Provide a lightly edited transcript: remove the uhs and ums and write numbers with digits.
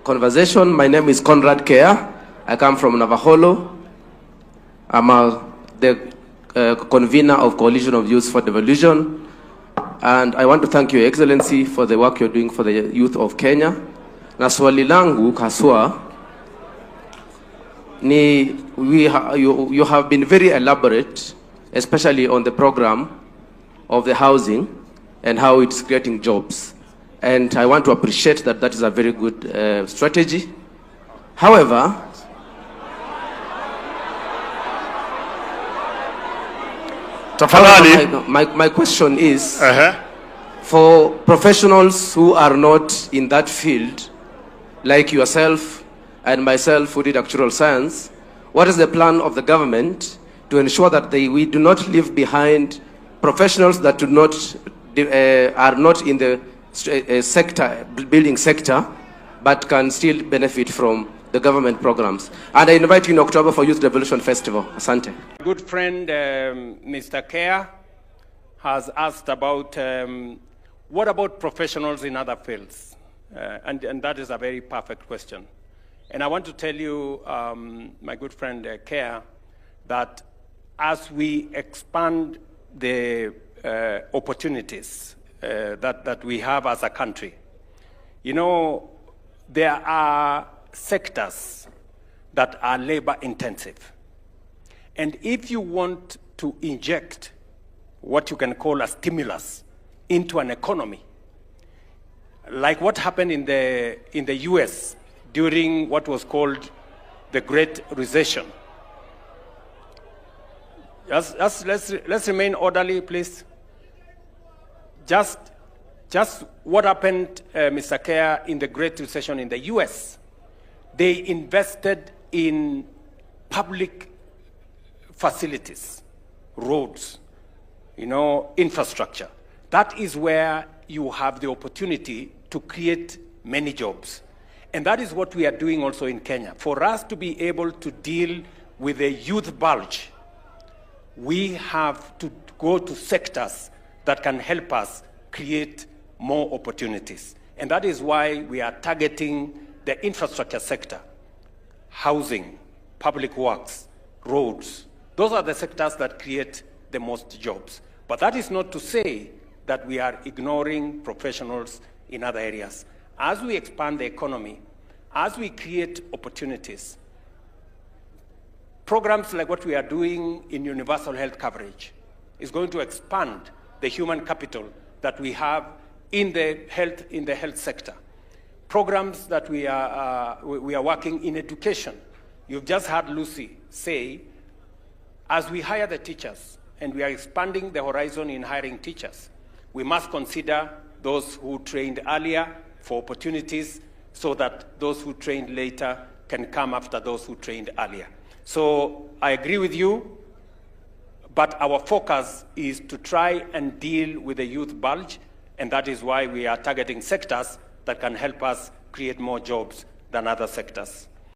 conversation. My name is Conrad Kea. I come from Navaholo. I'm the convener of Coalition of Youth for Devolution. And I want to thank Your Excellency for the work you're doing for the youth of Kenya. Na swali langu kaswa ni you have been very elaborate, especially on the program of the housing and how it's creating jobs. And I want to appreciate that that is a very good strategy. However, my question is, for professionals who are not in that field, like yourself and myself who did actuarial science, what is the plan of the government to ensure that we do not leave behind professionals that are not in the building sector, but can still benefit from the government programs? And I invite you in October for Youth Devolution Festival. Asante. Good friend, Mr. Kea, has asked about what about professionals in other fields? And that is a very perfect question. And I want to tell you, my good friend Kea, that as we expand the opportunities that we have as a country, you know, there are sectors that are labor intensive. And if you want to inject what you can call a stimulus into an economy, like what happened in the US during what was called the Great Recession. Let's remain orderly, please. Just what happened, Mr. Kea, in the Great Recession in the US. They invested in public facilities, roads, you know, infrastructure. That is where you have the opportunity to create many jobs. And that is what we are doing also in Kenya. For us to be able to deal with the youth bulge, we have to go to sectors that can help us create more opportunities. And that is why we are targeting the infrastructure sector, housing, public works, roads. Those are the sectors that create the most jobs. But that is not to say that we are ignoring professionals in other areas. As we expand the economy, as we create opportunities, programs like what we are doing in universal health coverage is going to expand the human capital that we have in the health sector. Programs that we are working in education. You've just heard Lucy say, as we hire the teachers and we are expanding the horizon in hiring teachers, we must consider those who trained earlier for opportunities so that those who trained later can come after those who trained earlier. So I agree with you, but our focus is to try and deal with the youth bulge, and that is why we are targeting sectors that can help us create more jobs than other sectors.